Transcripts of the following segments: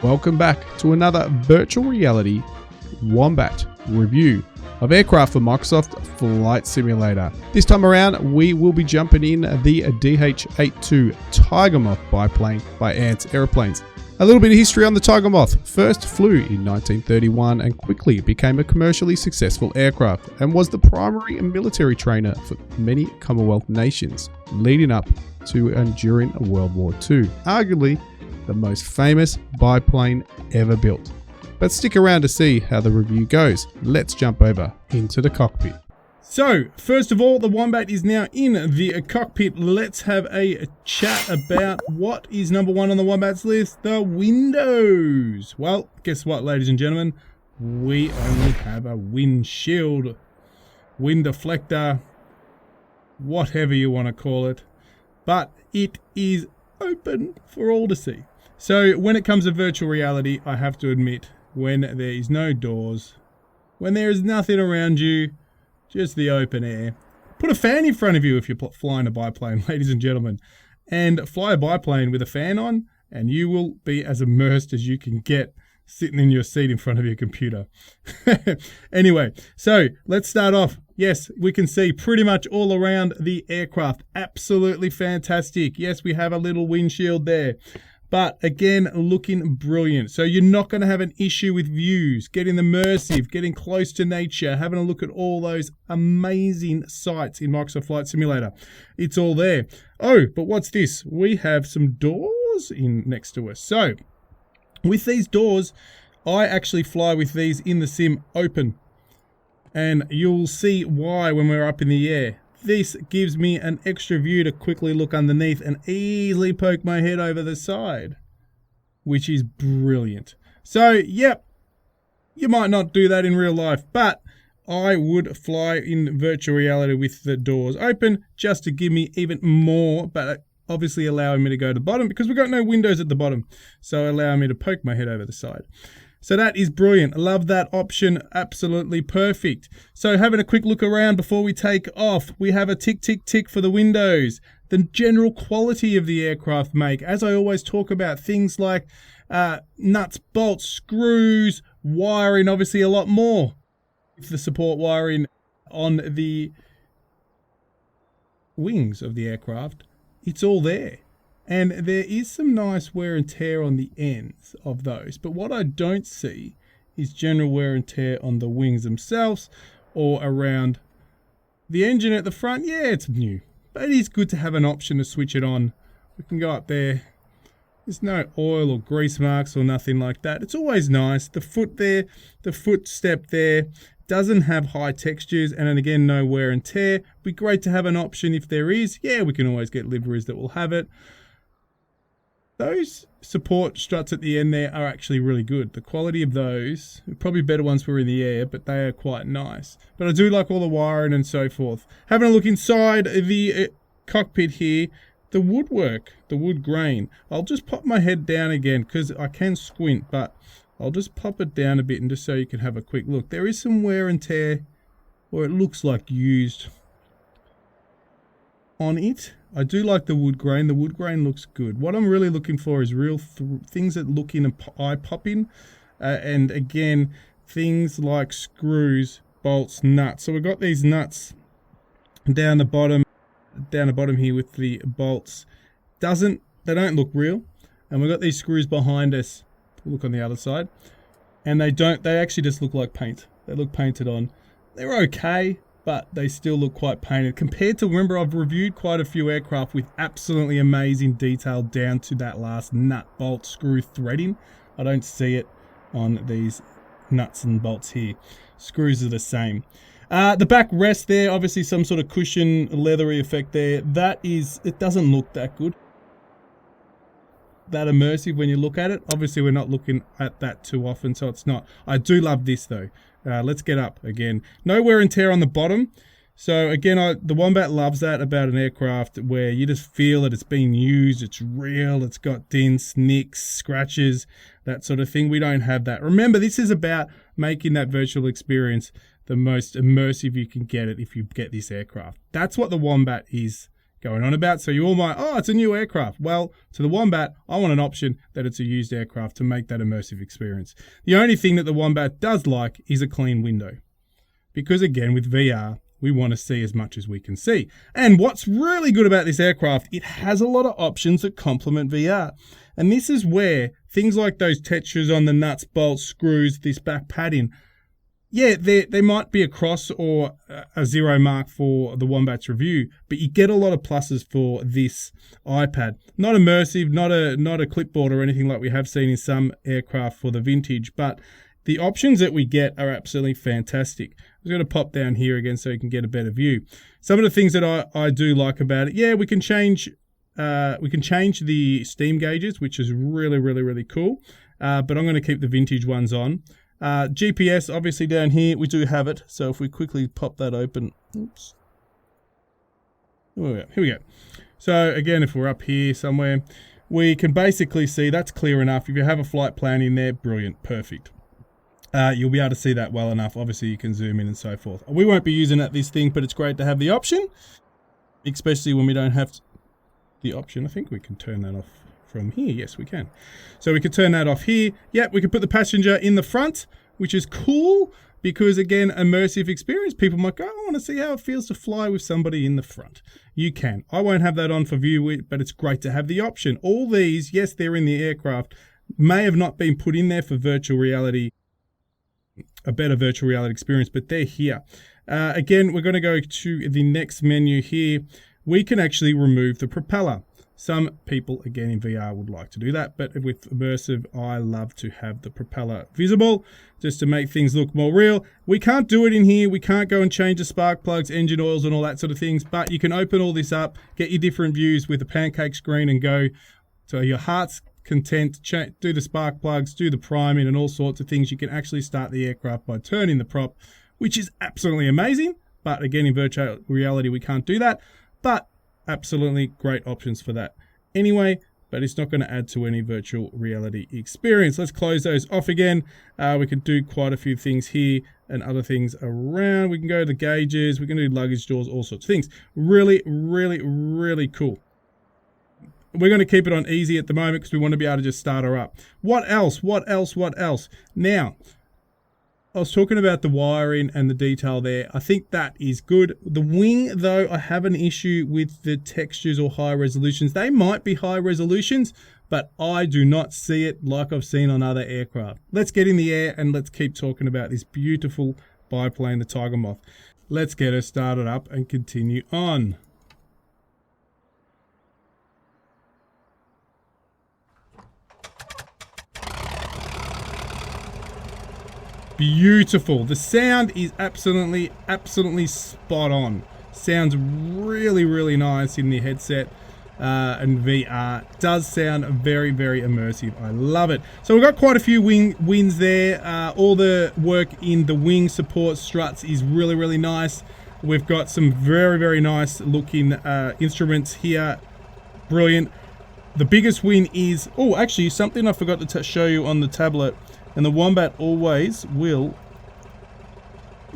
Welcome back to another virtual reality Wombat review of aircraft for Microsoft Flight Simulator. This time around, we will be jumping in the DH82 Tiger Moth biplane by Ants Aeroplanes. A little bit of history on the Tiger Moth. First flew in 1931 and quickly became a commercially successful aircraft and was the primary military trainer for many Commonwealth nations, leading up to and during World War II. Arguably the most famous biplane ever built. But stick around to see how the review goes. Let's jump over into the cockpit. So, first of all, the Wombat is now in the cockpit. Let's have a chat about what is number one on the Wombat's list, the windows. Well, guess what, ladies and gentlemen? We only have a windshield, wind deflector, whatever you want to call it. But it is open for all to see. So, when it comes to virtual reality, I have to admit, when there is no doors, when there is nothing around you, just the open air. Put a fan in front of you if you're flying a biplane, ladies and gentlemen, and fly a biplane with a fan on, and you will be as immersed as you can get sitting in your seat in front of your computer. Anyway, so let's start off. Yes, we can see pretty much all around the aircraft. Absolutely fantastic. Yes, we have a little windshield there. But again, looking brilliant. So you're not going to have an issue with views, getting immersive, getting close to nature, having a look at all those amazing sights in Microsoft Flight Simulator. It's all there. Oh, but what's this? We have some doors in next to us. So with these doors, I actually fly with these in the sim open. And you'll see why when we're up in the air. This gives me an extra view to quickly look underneath and easily poke my head over the side, which is brilliant. So, yep, you might not do that in real life, but I would fly in virtual reality with the doors open just to give me even more, but obviously allowing me to go to the bottom because we've got no windows at the bottom, so allowing me to poke my head over the side. So that is brilliant. I love that option. Absolutely perfect. So having a quick look around before we take off, we have a tick, tick, tick for the windows. The general quality of the aircraft make, as I always talk about, things like nuts, bolts, screws, wiring, obviously a lot more. The support wiring on the wings of the aircraft, it's all there. And there is some nice wear and tear on the ends of those. But what I don't see is general wear and tear on the wings themselves or around the engine at the front. Yeah, it's new. But it is good to have an option to switch it on. We can go up there. There's no oil or grease marks or nothing like that. It's always nice. The foot there, the footstep there doesn't have high textures, and then again, no wear and tear. Be great to have an option if there is. Yeah, we can always get liveries that will have it. Those support struts at the end there are actually really good. The quality of those, probably better once we're in the air, but they are quite nice. But I do like all the wiring and so forth. Having a look inside the cockpit here, the woodwork, the wood grain. I'll just pop my head down again because I can squint, but I'll just pop it down a bit and just so you can have a quick look. There is some wear and tear, or it looks like used on it. I do like the wood grain. The wood grain looks good. What I'm really looking for is real things that look in eye-popping. And again, things like screws, bolts, nuts. So we've got these nuts down the bottom here with the bolts. They don't look real. And we've got these screws behind us. Look on the other side. And they actually just look like paint. They look painted on. They're okay, but they still look quite painted. Compared to, remember, I've reviewed quite a few aircraft with absolutely amazing detail down to that last nut, bolt, screw threading. I don't see it on these nuts and bolts here. Screws are the same. The back rest there, obviously some sort of cushion, leathery effect there. It doesn't look that good. That immersive when you look at it. Obviously, we're not looking at that too often, so it's not. I do love this though. Let's get up again. No wear and tear on the bottom. So again, the Wombat loves that about an aircraft where you just feel that it's being used, it's real, it's got dents, nicks, scratches, that sort of thing. We don't have that. Remember, this is about making that virtual experience the most immersive you can get it if you get this aircraft. That's what the Wombat is going on about. So you all might, oh, it's a new aircraft. Well, to the Wombat, I want an option that it's a used aircraft to make that immersive experience. The only thing that the Wombat does like is a clean window. Because again, with VR, we want to see as much as we can see. And what's really good about this aircraft, it has a lot of options that complement VR. And this is where things like those textures on the nuts, bolts, screws, this back padding, yeah, they might be a cross or a 0 mark for the Wombat's review, but you get a lot of pluses for this iPad. Not immersive, not a clipboard or anything like we have seen in some aircraft for the vintage, but the options that we get are absolutely fantastic. I'm going to pop down here again so you can get a better view. Some of the things that I do like about it, yeah, we can change the steam gauges, which is really, really, really cool. But I'm going to keep the vintage ones on. GPS, obviously down here, we do have it. So if we quickly pop that open, oops. Oh, yeah, here we go. So again, if we're up here somewhere, we can basically see that's clear enough. If you have a flight plan in there, brilliant, perfect. You'll be able to see that well enough. Obviously, you can zoom in and so forth. We won't be using this thing, but it's great to have the option, especially when we don't have the option. I think we can turn that off from here. Yes, we can. So we could turn that off here. Yep, we could put the passenger in the front, which is cool because, again, immersive experience. People might go, I want to see how it feels to fly with somebody in the front. You can. I won't have that on for view, but it's great to have the option. All these, yes, they're in the aircraft, may have not been put in there for virtual reality, a better virtual reality experience, but they're here. Again, we're going to go to the next menu here. We can actually remove the propeller. Some people, again, in VR would like to do that, but with immersive, I love to have the propeller visible just to make things look more real. We can't do it in here. We can't go and change the spark plugs, engine oils, and all that sort of things, but you can open all this up, get your different views with the pancake screen and go to your heart's content, do the spark plugs, do the priming and all sorts of things. You can actually start the aircraft by turning the prop, which is absolutely amazing. But again, in virtual reality, we can't do that. But absolutely great options for that anyway, but it's not going to add to any virtual reality experience. Let's close those off again. We can do quite a few things here and other things around. We can go to the gauges, we can do luggage doors, all sorts of things. Really, really, really cool. We're going to keep it on easy at the moment because we want to be able to just start her up. What else? Now, I was talking about the wiring and the detail there. I think that is good. The wing, though, I have an issue with the textures or high resolutions. They might be high resolutions, but I do not see it like I've seen on other aircraft. Let's get in the air and let's keep talking about this beautiful biplane, the Tiger Moth. Let's get her started up and continue on. Beautiful. The sound is absolutely spot on. Sounds really, really nice in the headset and VR. Does sound very, very immersive. I love it. So we've got quite a few wins there. All the work in the wing support struts is really, really nice. We've got some very, very nice looking instruments here. Brilliant. The biggest win is, oh, actually something I forgot to show you on the tablet. And the Wombat always will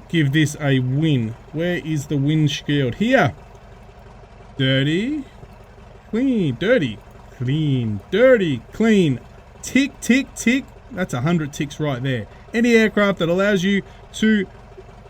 give this a win. Where is the windshield? Here. Dirty. Clean. Dirty. Clean. Dirty. Clean. Tick, tick, tick. That's 100 ticks right there. Any aircraft that allows you to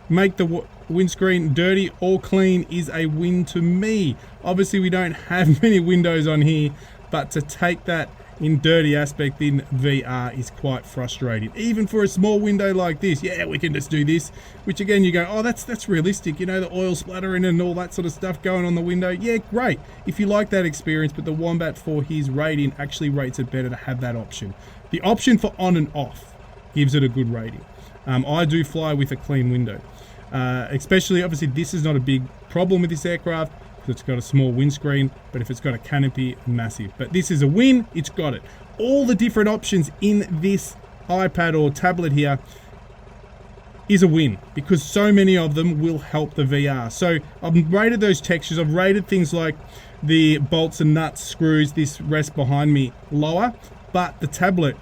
make the windscreen dirty or clean is a win to me. Obviously, we don't have many windows on here, but to take that in dirty aspect in VR is quite frustrating. Even for a small window like this, yeah, we can just do this, which again you go, oh, that's realistic, you know, the oil splattering and all that sort of stuff going on the window. Yeah, great if you like that experience, but the Wombat for his rating actually rates it better to have that option. The option for on and off gives it a good rating. I do fly with a clean window, especially obviously this is not a big problem with this aircraft. It's got a small windscreen, but if it's got a canopy, massive. But this is a win, it's got it. All the different options in this iPad or tablet here is a win because so many of them will help the VR. So I've rated those textures, I've rated things like the bolts and nuts, screws, this rest behind me lower, but the tablet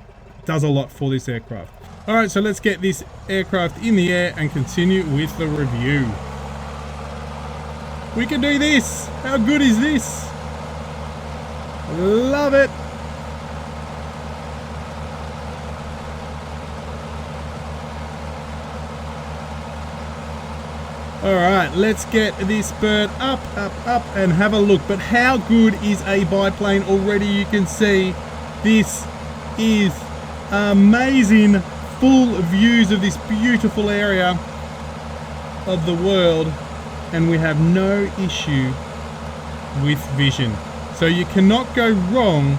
does a lot for this aircraft. All right, so let's get this aircraft in the air and continue with the review. We can do this. How good is this? Love it. All right, let's get this bird up, and have a look. But how good is a biplane already? You can see this is amazing. Full views of this beautiful area of the world, and we have no issue with vision. So you cannot go wrong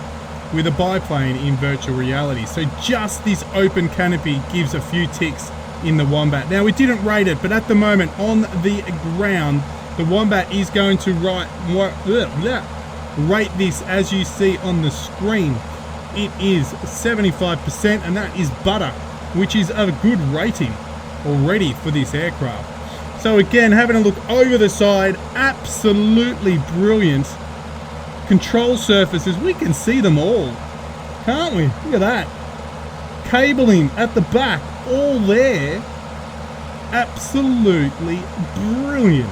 with a biplane in virtual reality. So just this open canopy gives a few ticks in the Wombat. Now, we didn't rate it, but at the moment on the ground, the Wombat is going to rate this as you see on the screen. It is 75%, and that is butter, which is a good rating already for this aircraft. So again, having a look over the side, absolutely brilliant. Control surfaces, we can see them all, can't we? Look at that. Cabling at the back, all there. Absolutely brilliant.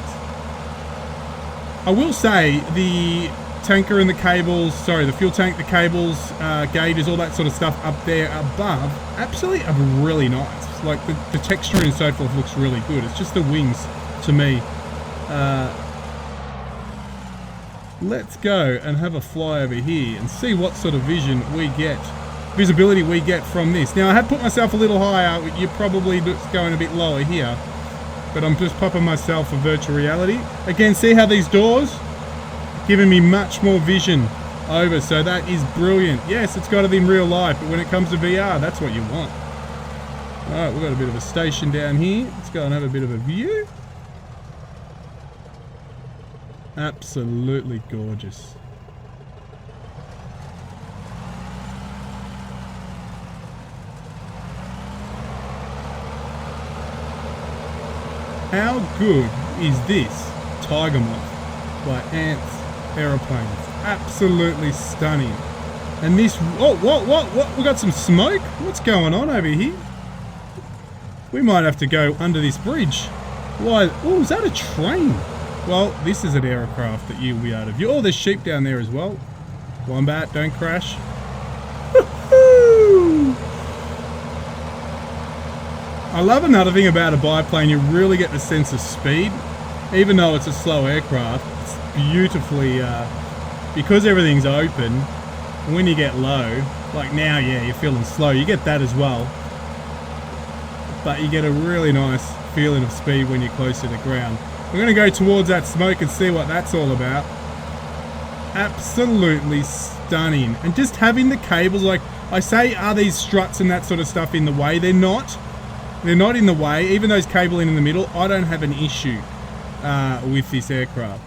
I will say the tanker and the cables, sorry, the fuel tank, the cables, gauges, all that sort of stuff up there above, absolutely are really nice. Like the texture and so forth looks really good. It's just the wings to me. Let's go and have a fly over here and see what sort of visibility we get from this. Now, I have put myself a little higher. You're probably going a bit lower here, but I'm just popping myself for virtual reality. Again, see how these doors giving me much more vision over, so that is brilliant. Yes, it's got it in real life, but when it comes to VR, that's what you want. All right, we've got a bit of a station down here. Let's go and have a bit of a view. Absolutely gorgeous. How good is this Tiger Moth by Ants Aeroplanes? Absolutely stunning. And this, what? We got some smoke? What's going on over here? We might have to go under this bridge. Why? Oh, is that a train? Well, this is an aircraft that you'll be able to view. Oh, there's sheep down there as well. Wombat, don't crash. I love another thing about a biplane, you really get the sense of speed. Even though it's a slow aircraft, it's beautifully, because everything's open, when you get low, like now, yeah, you're feeling slow, you get that as well. But you get a really nice feeling of speed when you're close to the ground. We're going to go towards that smoke and see what that's all about. Absolutely stunning. And just having the cables, like I say, are these struts and that sort of stuff in the way? They're not. They're not in the way. Even those cabling in the middle, I don't have an issue with this aircraft.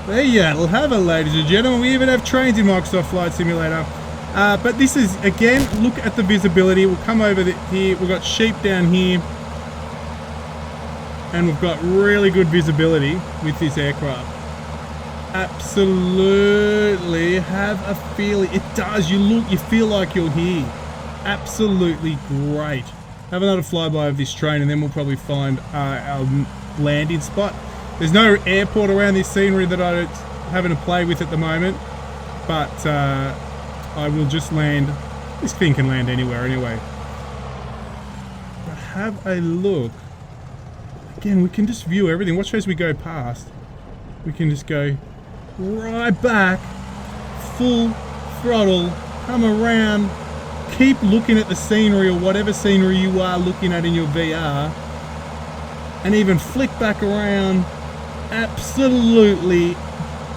There you have it, ladies and gentlemen. We even have trains in Microsoft Flight Simulator. But this is, again, look at the visibility. We'll come over here. We've got sheep down here. And we've got really good visibility with this aircraft. Absolutely have a feeling. It does. You feel like you're here. Absolutely great. Have another flyby of this train and then we'll probably find our landing spot. There's no airport around this scenery that I'm having to play with at the moment. But I will just land. This thing can land anywhere anyway. But have a look. Again, we can just view everything. Watch as we go past. We can just go right back, full throttle, come around, keep looking at the scenery or whatever scenery you are looking at in your VR, and even flick back around. Absolutely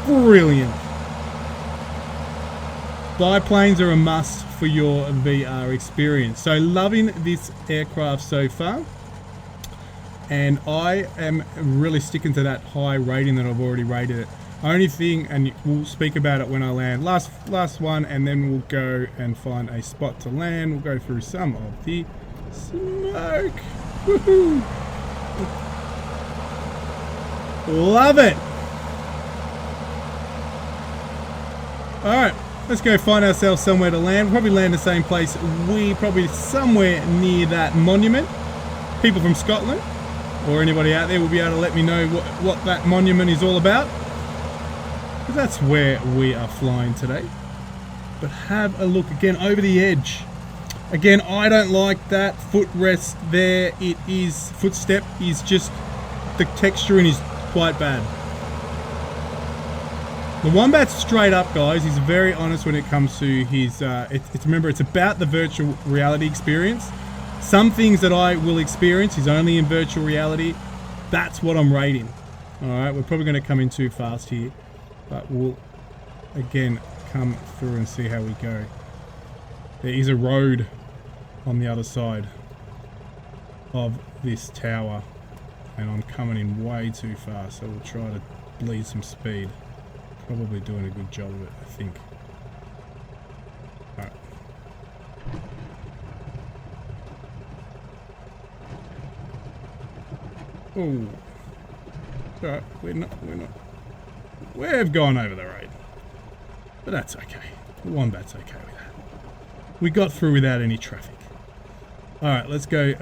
brilliant. Biplanes are a must for your VR experience. So loving this aircraft so far. And I am really sticking to that high rating that I've already rated it. Only thing, and we'll speak about it when I land, last one, and then we'll go and find a spot to land. We'll go through some of the smoke. Woohoo! Love it! Alright, Let's go find ourselves somewhere to land. We'll probably land the same place. Probably somewhere near that monument. People from Scotland or anybody out there will be able to let me know what that monument is all about. Because that's where we are flying today. But have a look again over the edge. Again, I don't like that footrest there. Footstep is just, the texturing is quite bad. The Wombat's straight up, guys. He's very honest when it comes to his, remember, it's about the virtual reality experience. Some things that I will experience is only in virtual reality. That's what I'm rating. All right, we're probably going to come in too fast here, but we'll, again, come through and see how we go. There is a road on the other side of this tower, and I'm coming in way too fast, so we'll try to bleed some speed. Probably doing a good job of it, I think. Alright. Oh. It's alright, we've gone over the road. But that's okay. The Wombat's okay with that. We got through without any traffic. Alright, let's go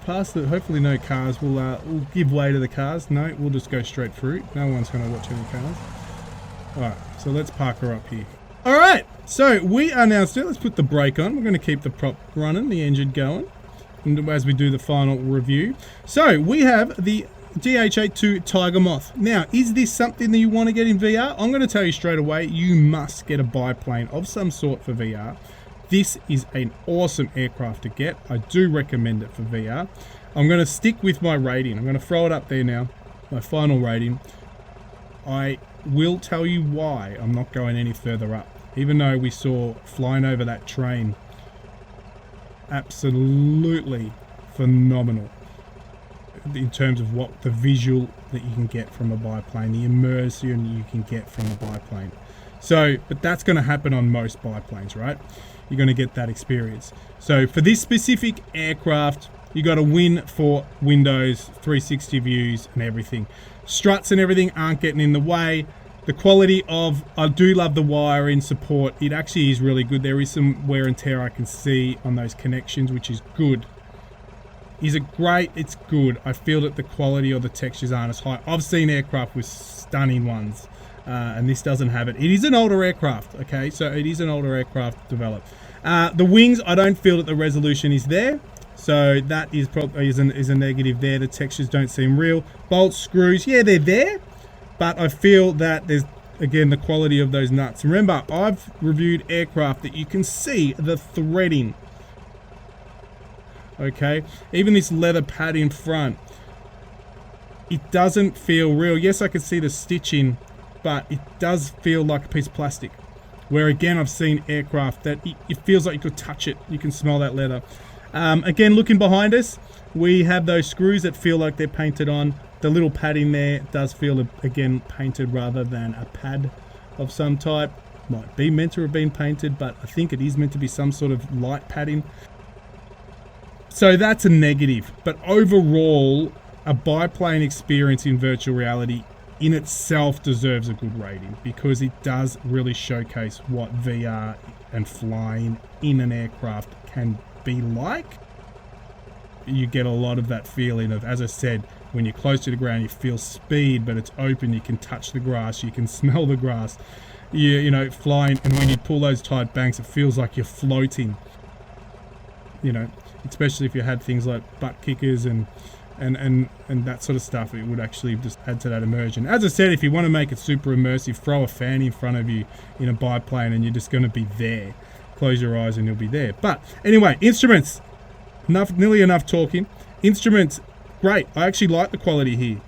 past the, hopefully no cars will give way to the cars. No, we'll just go straight through. No one's going to watch any cars. Alright, so let's park her up here. Alright, so we are now still, let's put the brake on. We're going to keep the prop running, the engine going, and as we do the final review. So, we have the DH82 Tiger Moth. Now, is this something that you want to get in VR? I'm going to tell you straight away, you must get a biplane of some sort for VR. This is an awesome aircraft to get. I do recommend it for VR. I'm going to stick with my rating. I'm going to throw it up there now, my final rating. I will tell you why I'm not going any further up, even though we saw flying over that train, absolutely phenomenal in terms of what the visual that you can get from a biplane, the immersion you can get from a biplane. So, but that's going to happen on most biplanes, right? You're going to get that experience. So for this specific aircraft, you got to win for windows, 360 views and everything. Struts and everything aren't getting in the way. The quality of, I do love the wiring support. It actually is really good. There is some wear and tear I can see on those connections, which is good. Is it great? It's good. I feel that the quality or the textures aren't as high. I've seen aircraft with stunning ones, and this doesn't have it. It is an older aircraft, okay? So it is an older aircraft developed. The wings, I don't feel that the resolution is there. So that is probably is a negative there. The textures don't seem real. Bolts, screws, yeah, they're there. But I feel that there's, again, the quality of those nuts. Remember, I've reviewed aircraft that you can see the threading. Okay, even this leather pad in front, it doesn't feel real. Yes, I can see the stitching, but it does feel like a piece of plastic. Where again, I've seen aircraft that it feels like you could touch it. You can smell that leather. Again, looking behind us, we have those screws that feel like they're painted on. The little padding there does feel, again, painted rather than a pad of some type. Might be meant to have been painted, but I think it is meant to be some sort of light padding. So that's a negative. But overall, a biplane experience in virtual reality in itself deserves a good rating because it does really showcase what VR and flying in an aircraft can be like. You get a lot of that feeling of, as I said, when you're close to the ground, you feel speed, but it's open. You can touch the grass. You can smell the grass. You know, flying, and when you pull those tight banks, it feels like you're floating. You know, especially if you had things like butt kickers and that sort of stuff, it would actually just add to that immersion. As I said, if you want to make it super immersive, throw a fan in front of you in a biplane and you're just going to be there. Close your eyes and you'll be there. But anyway, instruments. Nearly enough talking. Instruments, great. I actually like the quality here.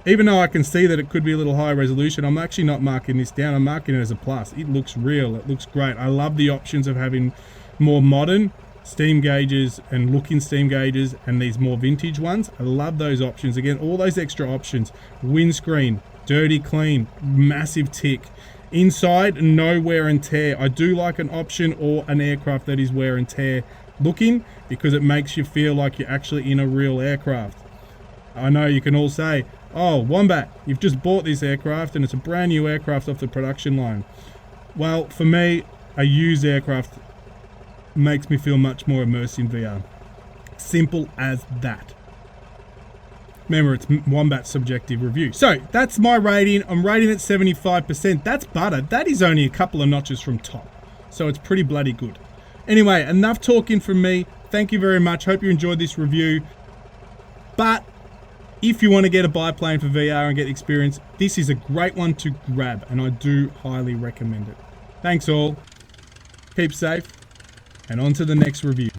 Even though I can see that it could be a little high resolution, I'm actually not marking this down. I'm marking it as a plus. It looks real. It looks great. I love the options of having more modern steam gauges and looking steam gauges and these more vintage ones. I love those options. Again, all those extra options. Windscreen, dirty clean, massive tick. Inside, no wear and tear. I do like an option or an aircraft that is wear and tear looking because it makes you feel like you're actually in a real aircraft. I know you can all say, oh, Wombat, you've just bought this aircraft and it's a brand new aircraft off the production line. Well, for me, a used aircraft makes me feel much more immersed in VR. Simple as that. Remember, it's Wombat's subjective review. So, that's my rating. I'm rating it 75%. That's butter. That is only a couple of notches from top. So, it's pretty bloody good. Anyway, enough talking from me. Thank you very much. Hope you enjoyed this review. But if you want to get a biplane for VR and get experience, this is a great one to grab, and I do highly recommend it. Thanks all. Keep safe, and on to the next review.